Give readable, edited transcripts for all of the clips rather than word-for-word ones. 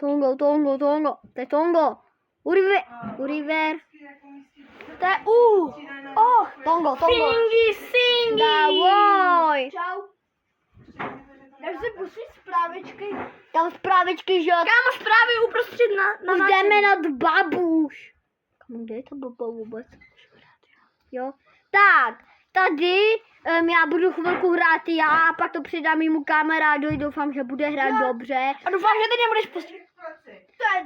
Tongo. To je Tongo. Uriver. To je U. Tongo. Singy. Davoj. Čau. Já si pustit zprávičky. Tam zprávičky, že? Kámo, zprávy uprostřed na Už jdeme nad babuš. Kde je ta baba vůbec? Jo. Tak, tady já budu chvilku hrát já a pak to předám mému kamarádovi. Doufám, že bude hrát dobře. A doufám, že ty nebudeš pustit.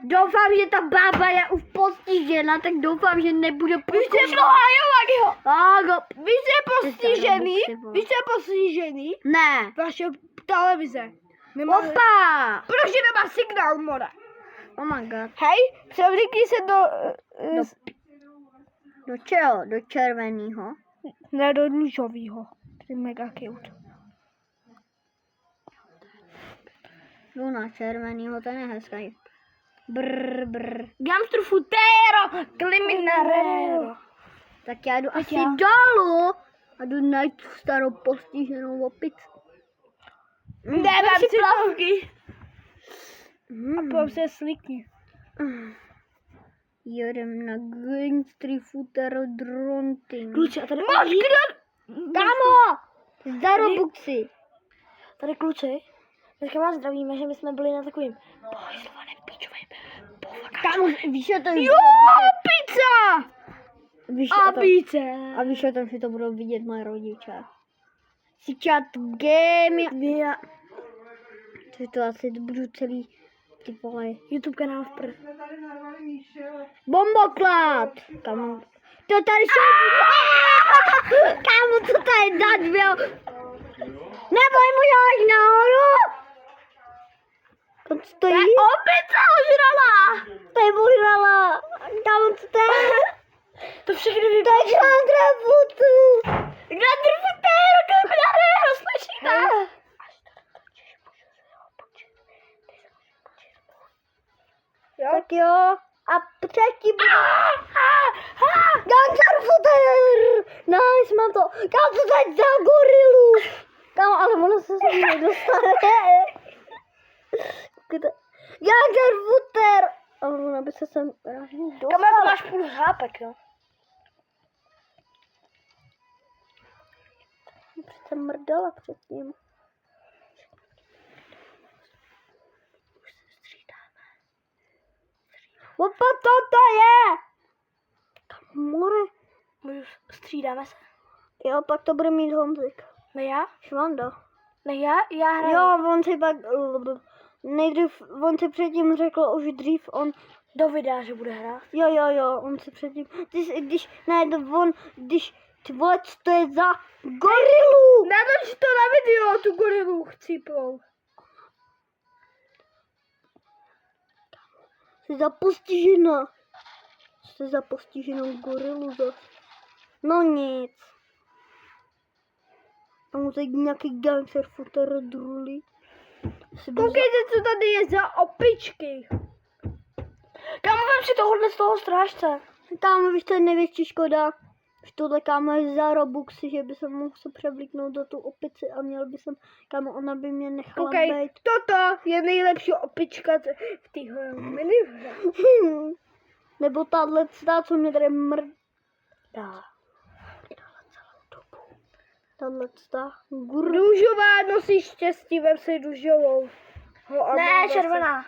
Doufám, že ta bába je už postižena, tak doufám, že nebude postižena. Vy jste postižený? Vy jste postižený? Ne. Vaše televize. Opa! Protože nemá signál, more. Oh my god. Hej, převlíkni se Do čeho? Do červeného. Ne, do růžovýho. To je mega cute. Jdu na červenýho, ten je hezký. Brr. Gamstru futero, criminarero. Tak já jdu asi já. dolů a jdu najít tu starou postiženou opici. Dávám si plavky. A Potom se slikni. Jedem na Gangstry Futero Dronting. Kluci, a tady Kámo! Zarobuxy. Tady kluci. Dneska vás zdravíme, že my jsme byli na takovým pohajzlovaném píčovém Kámo, víš, že to je... Jo, pizza! Víš, A pizza. a víš o tom, že to budou vidět moje rodiče. Si chat game. To je to asi budu celý ty vole. YouTube kanál v prd. Bomboklad! Kámo. To tady jsou... Kámo, co tady dát byl? Neboj mu jít nahoru! To stojí? Opice ožrala! To je ožrala. Kámo, co to je? To všechny To vypadá. je Chandra Futu. Gladr futero, criminarero, slyšíte? Tak jo. A třetí bude... Gangster Futer! Nice, mám to. Kámo, co to je za gorilu? Kámo, ale ono se sem nedostane. Gangster Futer! Ale ona by se sem dostala. Kamera, máš půl hápek, jo? Přece mrdala předtím. Opa, to je! More. Můžu, střídáme se. Jo, pak to bude mít Honzik. Ne já? Švanda. Ne já hraju. Jo, on si pak... Nejdřív, on si předtím řekl už dřív, on... Do videa, že bude hrát. Jo, on si předtím... Když... Ty vole, co to je za gorilu? Natoč to na video, tu gorilu chcípou. Jsi za postižena. Jsi za postiženou gorilu zas. No nic. Tam teď nějaký gangster futer drulí. Koukejte, co tady je za opičky. Kam vem si tohohle z toho strážce? Tam víš, to je největší škoda. Že tohle kámo je za Robuxy, že by se mohl se převlíknout do tu opici a měl by jsem, kámo, ona by mě nechala Koukej, být. toto je nejlepší opička v téhle minihře. Nebo tahle, co mě tady mrdá. Tahle guru. Růžová nosí štěstí, vem si růžovou. Ne, červená.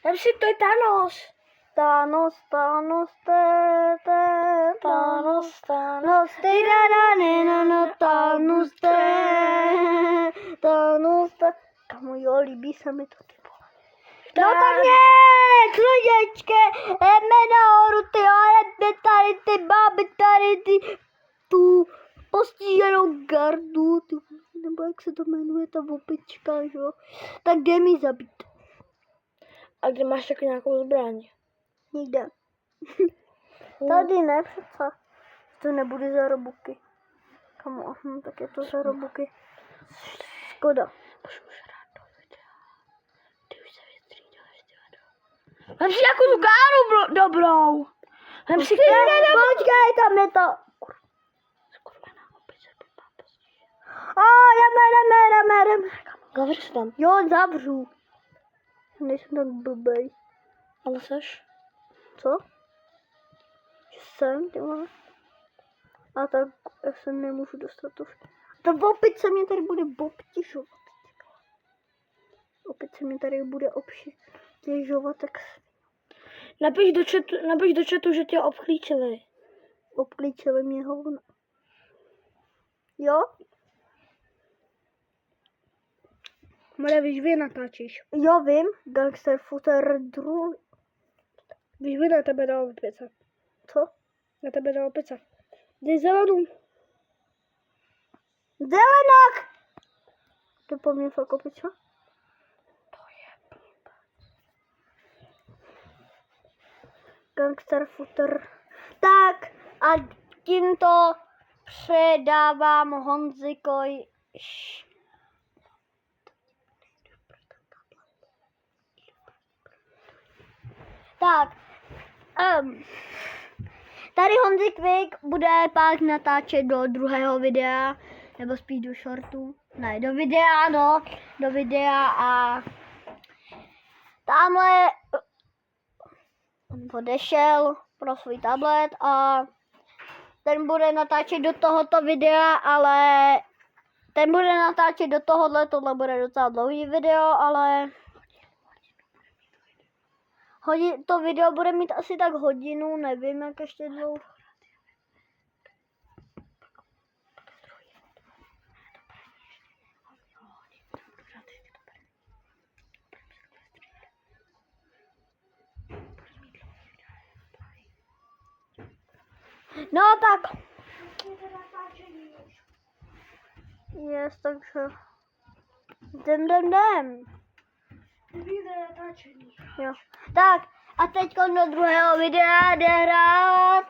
Vem si, to je Thanos. Thanos, Thanos, Kamo, jo, líbí se mi to, ty vole. No tak nic, lidečky, jdeme nahoru, ty ale tady ty baby, tady ty, tu postiženou gardu, ty, nebo jak se to jmenuje, ta opička, jo. Tak jde mi zabít. A kde máš taky nějakou zbraň? Nikde. Tady ne přece. To nebude za robuky. Kamo, tak je to za robuky. Škoda. Už rád do videa. Ty už se vystřídáš, dělado. Vem si nějakou tu káru dobrou. Vem si káru. Počkej, tam je to. Skurvená opice by byla postižená. A jdeme. Zavři se tam. Jo, zavřu. nejsem tak blbej. Ale seš? Co? Že jsem, ty vole. A tak já se nemůžu dostat to. To opět se mě tady bude obtěžovat. Opět se mě tady bude obtěžovat, tak Napiš do chatu, že tě obklíčili. obklíčili mě hovno. Jo? Mole, víš, vy natáčíš. Jo, vím. Gangster Footer druhý. Víš, vy na tebe dal opice. Co? Na tebe dal opice. Dej zelenou. Zelenak! To po mně fakt opiča? To je Gangster Footer. Tak a tímto předávám Honzikovi. Tak, tady Honzik Vik bude pak natáčet do druhého videa, nebo spíš do shortu. Ne, do videa, no, do videa a tamhle odešel pro svůj tablet a ten bude natáčet do tohoto videa, ale ten bude natáčet do tohohle, tohle bude docela dlouhý video, ale to video bude mít asi tak hodinu, nevím jak ještě dlouho. No tak. Yes, takže. Jdem. Jo. Tak, a teď do druhého videa jde hrát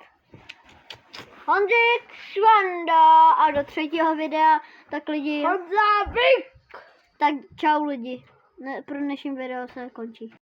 Honzik Svanda a do třetího videa tak lidi. Honza Vik! Tak čau lidi. Pro dnešní video se končí.